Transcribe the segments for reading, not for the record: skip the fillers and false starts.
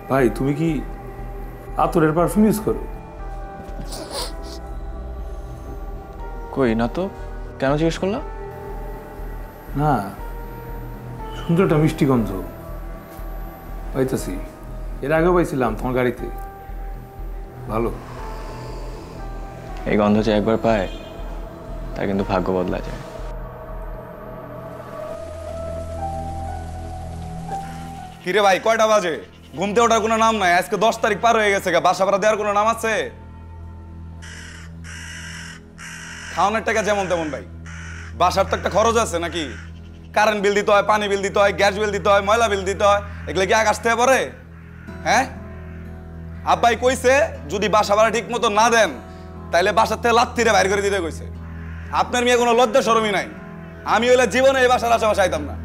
ভাই তুমি কি আতরের পারফিউম ইউজ করো? কই না তো, কেন জিজ্ঞেস করলা? না, সুন্দর একটা মিষ্টি গন্ধ পাইতেছি। এর আগেও পাইছিলাম তোমার গাড়িতে। ভালো। এই গন্ধ যে একবার পায় তা কিন্তু ভাগ্য বদলা যায়। কিরে ভাই, কয়টা বাজে? ঘুমতে ওঠার কোনো নাম নাই। আজকে 10 তারিখ পার হয়ে গেছে, বাসা ভাড়া দেওয়ার কোনো নাম আছে? খাওয়ানোর টাকা যেমন তেমন ভাই, বাসার তো একটা খরচ আছে নাকি? কারেন্ট বিল দিতে হয়, পানি বিল দিতে হয়, গ্যাস বিল দিতে হয়, ময়লা বিল দিতে হয়, এগুলো কি আকাশ থেকে পড়ে? হ্যাঁ, আব্বাই কইছে যদি বাসা ভাড়া ঠিক মতো না দেন তাইলে বাসার থেকে লাত্তিরে বাইর করে দিতে কইছে। আপনার মেয়ে কোনো লজ্জা শরমই নাই। আমি হইলে জীবনে এই বাসার আশেপাশে আইতাম না।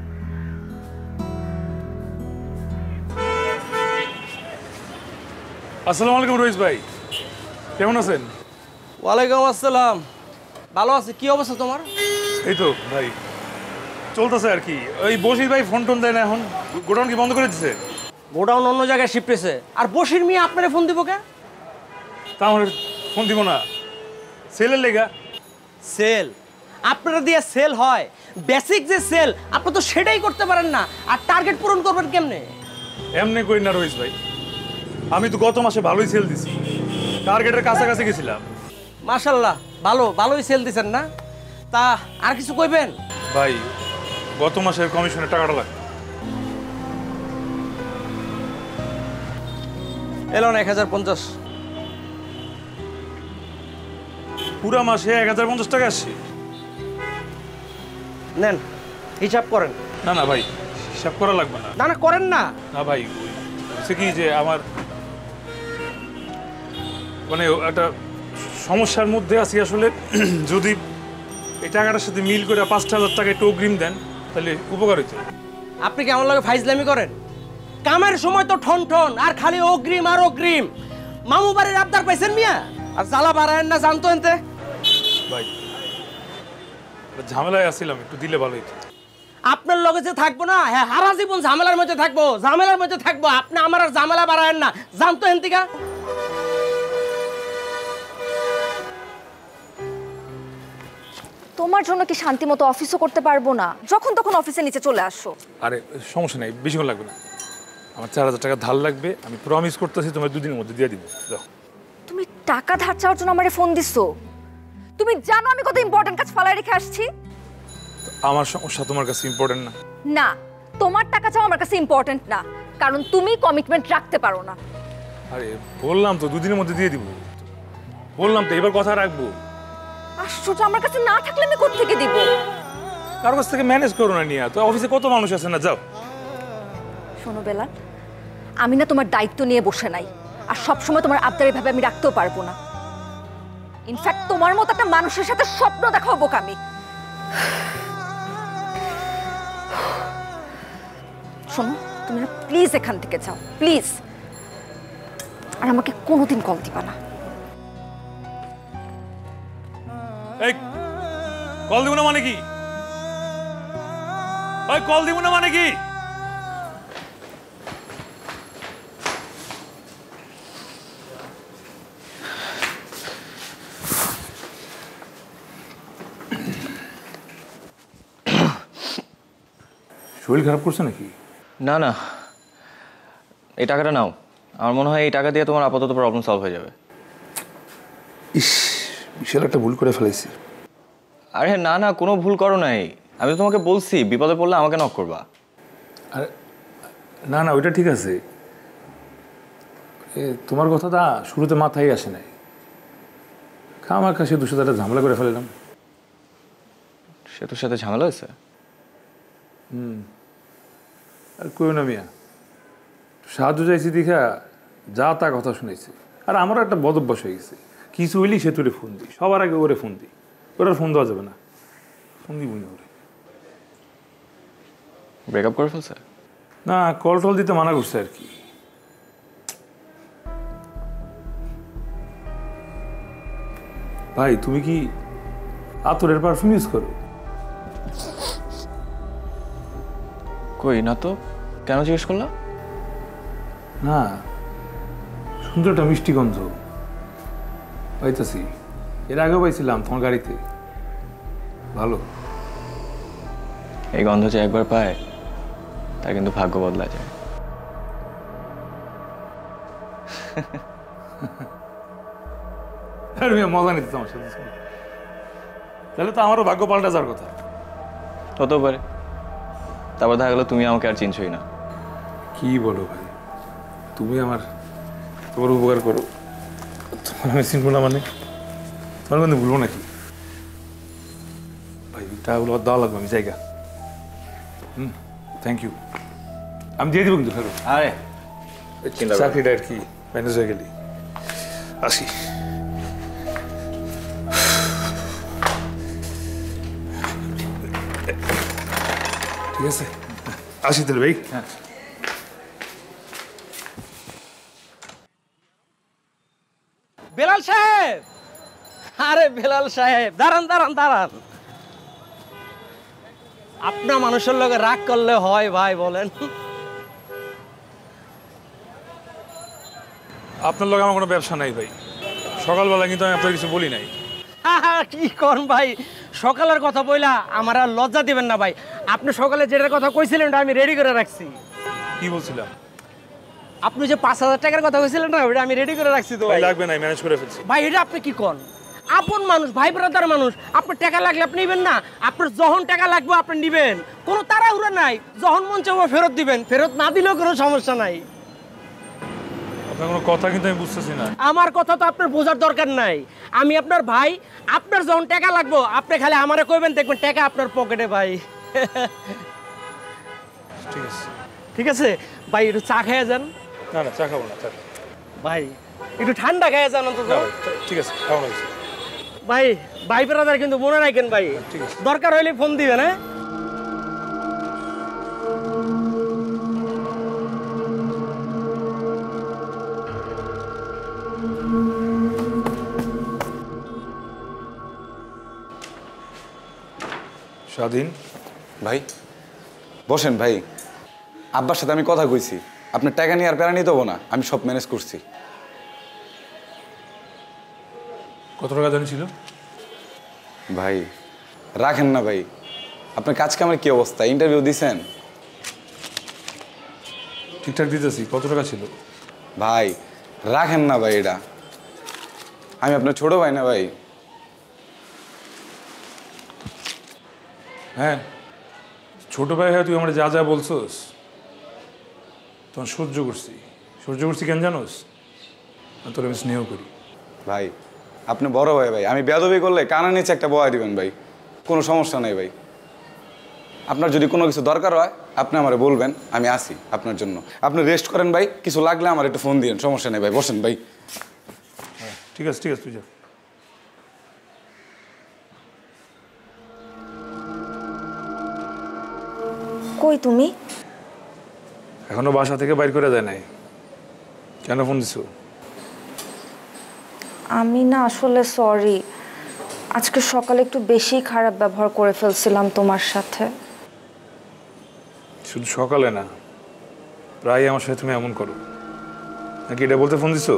আসসালামু আলাইকুম রইস ভাই, কেমন আছেন? ওয়ালাইকুম আসসালাম। ভালো আছে। কি অবস্থা তোমার? এই তো ভাই চলতেছে আর কি। ওই বসির ভাই ফোন টোন দেয় না এখন, গোডাউন কি বন্ধ করে দিচ্ছে? গোডাউন অন্য জায়গায় শিফট হয়েছে। আর বসির মিয়া আপনারে ফোন দিব কে? তা আমার ফোন দিব না, সেলের লেগা। সেল? আপনারা দিয়ে সেল হয়? বেসিক যে সেল আপনি তো সেটাই করতে পারেন না, আর টার্গেট পূরণ করবেন কেমনে? এমনি করি না রইস ভাই, আমি তো গত মাসে ভালোই সেল দিছি, টার্গেটের কাছাকাছি গেছিলাম। মাশাল্লাহ, ভালোই সেল দিছেন না? তা আর কিছু কইবেন? ভাই গত মাসের কমিশনের টাকাটা লাগবে। এলো না 1050। পুরা মাসে 1050 টাকা আসছে? নেন, হিসাব করেন। না না ভাই, হিসাব করা লাগবে না। না না, করেন না। না ভাই, হচ্ছে কি যে আমার মানে একটা সমস্যার মধ্যে আছি আসলে। যদি এই টাকাটার সাথে মিল করে 5,000 টাকা একটু অগ্রিম দেন তাহলে উপকার হইতো। আপনি কেমন লাগে ফাইজলামি করেন? কামের সময় তো ঠন ঠন আর খালি অগ্রিম আর অগ্রিম। মামু বাড়ির আবদার পাইছেন মিয়া? আর জ্বালা বাড়ায়েন না, জানতো এনতে। ভাই ঝামেলায় আসছিলাম, একটু দিলে ভালো হইতো। আপনার লগে যে থাকবো না, হ্যাঁ সারা জীবন ঝামেলার মধ্যে থাকবো। আপনি আমার আর ঝামেলা বাড়ায়েন না, জানতো এনতিকা। তোমার জন্য কি শান্তি মতো অফিসও করতে পারবো না? যখন তখন অফিসের নিচে চলে আসো। আরে সমস্যা নাই, বেশিক্ষণ লাগবে না। আমার 4,000 টাকা ধার লাগবে, আমি প্রমিস করতেছি তোমার 2 দিনের মধ্যে দিয়ে দিব। তুমি টাকা ধার চাওয়ার জন্য আমারে ফোন দিছো? তুমি জানো আমি কত ইম্পর্টেন্ট কাজ ফালায় রেখে আসছি? আমার সমস্যা তোমার কাছে ইম্পর্টেন্ট না? না, তোমার টাকা চাওয়া আমার কাছে ইম্পর্টেন্ট না, কারণ তুমি কমিটমেন্ট রাখতে পারো না। আরে বললাম তো 2 দিনের মধ্যে দিয়ে দিব, বললাম তো এবার কথা রাখবো। আশ্চর্য, আমার কাছে না থাকলে আমি কোত্থেকে দিব? কারোর কাছ থেকে ম্যানেজ করো না নিয়ে, তো অফিসে কত মানুষ আছে না। যাও। শোনো বেলা, আমি না তোমার দায়িত্ব নিয়ে বসে নাই, আর সবসময় তোমার আবদার এভাবে আমি রাখতেও পারবো না। ইনফ্যাক্ট তোমার মতো একটা মানুষের সাথে স্বপ্ন দেখাও বোকামি। শোনো, তুমি না প্লিজ এখান থেকে যাও, প্লিজ। আর আমাকে কোনোদিন কল দিবা না। এই কল দিব না মানে কি? ওই কল দিব না মানে কি? শরীর খারাপ করছে নাকি? না না, এই টাকাটা নাও। আমার মনে হয় এই টাকা দিয়ে তোমার আপাতত প্রবলেম সলভ হয়ে যাবে। ইস, বিশাল একটা ভুল করে ফেলেছি। আরে না না, কোনো ভুল করো নাই। আমি তো তোমাকে বলছি বিপদে পড়লে আমাকে নক করবা। আরে না না, ওইটা ঠিক আছে। তোমার কথাটা শুরুতে মাথায় আসে নাই। আমার কাছে 200 টাকা ঝামেলা করে ফেললাম। সেতুর সাথে ঝামেলা হয়েছে? আর কই না মিয়া, সাহায্য চাইছি দেখা যা তা কথা শুনেছি। আর আমারও একটা বদ অভ্যাস হয়ে গেছে, কিছু হইলেই সেতুরে ফোন দিই, সবার আগে ওরে ফোন দিই। ওরা ফোন দেওয়া যাবে না, ফোন দিই বুঝি ওরে। ব্রেকআপ করে ফেলছে? না, কল টল দিতে মানা করছে আর কি। ভাই তুমি কি আতরের পারফিউম ইউজ করো? কই না তো, কেন জিজ্ঞেস করলা? না, সুন্দর একটা মিষ্টি গন্ধ পাইতেছি। এর আগেও পাইছিলাম তোমার গাড়িতে। ভালো। এই গন্ধ যে একবার পায় তা কিন্তু ভাগ্য বদলা যায়। আর মজা নিতে তোমার সাথে। তাহলে তো আমারও ভাগ্য পাল্টা যাওয়ার কথা। হতেও পারে। তারপর দেখা গেলো তুমি আমাকে আর চিনছই না। কি বলো ভাই, তুমি তোমার উপকার করো, তোমার আমি চিনবো না মানে? তোমার কিন্তু ভুলবো নাকি ভাই? টাকাগুলো দেওয়া লাগবে, আমি জায়গা। Thank you. আমি দিয়ে দেবো কিন্তু ফেরত। আরে চাকরিটা আর কি ম্যানেজ হয়ে গেলি। আসি। ঠিক আছে, আসি তাহলে ভাই। হ্যাঁ। বেলাল সাহেব, আরে বেলাল সাহেব, দাঁড়ান দাঁড়ান দাঁড়ান। আপনার মানুষের লগে রাগ করলে হয় ভাই, বলেন? আপনার লগে আমার কোনো ব্যবসা নাই ভাই। সকালবেলা কিন্তু আমি আপনার কিছু বলি নাই। কি করেন ভাই, সকালের কথা বইলা আমার আর লজ্জা দিবেন না ভাই। আপনি সকালে যেটার কথা কইছিলেন ওটা আমি রেডি করে রাখছি। কি বলছিলাম? আপনি যে 5,000 টাকার কথা কইছিলেন না, ওটা আমি রেডি করে রাখছি তো ভাই। ভাই। লাগবে না, ম্যানেজ করে ফেলছি ভাই এটা আপনি কি করেন? আপন মানুষ, ভাই ব্রাদার মানুষ, আপনার টাকা লাগলে আপনি নেবেন না? আপনার যখন টাকা লাগবে আপনি নেবেন, কোনো তাড়াহুড়া নাই। যখন মন চাইবে ফেরত দিবেন, ফেরত না দিলেও কোনো সমস্যা নাই। আপনার কোনো কথা কিন্তু আমি বুঝতেছি না। আমার কথা তো আপনার বোঝার দরকার নাই। আমি আপনার ভাই, আপনার যখন টাকা লাগবে আপনি খালি আমারে কইবেন, দেখবেন টাকা আপনার পকেটে ভাই। ঠিক আছে। ঠিক আছে ভাই, একটু চা খেয়ে যান। না না, চা খাবো না, চা ভাই একটু ঠান্ডা খেয়ে যান অন্তত। না ভাই, ঠিক আছে, খাবো না কিছু। ভাই, ভাই ব্রাদার কিন্তু মনে রাখেন ভাই, ঠিক আছে। দরকার হইলে ফোন দিবেন। হ্যাঁ, স্বাধীন ভাই বসেন ভাই। আব্বার সাথে আমি কথা কইছি, আপনার টাকা নিয়ে আর প্যারা নিতে হবো না, আমি সব ম্যানেজ করছি। কত টাকা জানি ছিল? ভাই রাখেন না ভাই, আপনার কাজ কামের কি অবস্থা? ইন্টারভিউ দিছেন? ঠিকঠাক দিতেছি। কত টাকা ছিল? ভাই রাখেন না ভাই, এটা আমি আপনার ছোট ভাই না ভাই? হ্যাঁ, ছোট ভাই হ্যাঁ, তুই আমার যা যা বলছোস তখন সহ্য করছি কেন জানোস? তোর আমি স্নেহ করি ভাই আপনি বড় ভাই, ভাই আমি বেয়াদবি করলে কানা নিচে একটা বয়া দিবেন ভাই, কোনো সমস্যা নেই ভাই। আপনার যদি কোনো কিছু দরকার হয় আপনি আমারে বলবেন, আমি আসি আপনার জন্য। আপনি রেস্ট করেন ভাই, কিছু লাগলে আমার একটু ফোন দিন, সমস্যা নেই ভাই। বসেন ভাই। ঠিক আছে, তুই যা। কই তুমি? এখনো বাসা থেকে বাইর করে দেয় নাই। কেন ফোন দিছো? আমি না আসলে সরি, আজকে সকালে একটু বেশি খারাপ ব্যবহার করে ফেলছিলাম তোমার সাথে। শুধু সকালে না, প্রায় আমার সাথে তুমি এমন করো নাকি? এটা বলতে ফোন দিছো?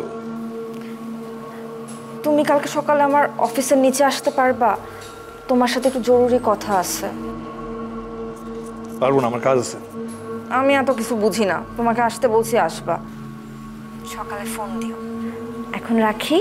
তুমি কালকে সকালে আমার অফিসের নিচে আসতে পারবা? তোমার সাথে একটু জরুরি কথা আছে। পারবো না, আমার কাজ আছে। আমি এত কিছু বুঝি না, তোমাকে আসতে বলছি আসবা। সকালে ফোন দিও। এখন রাখি।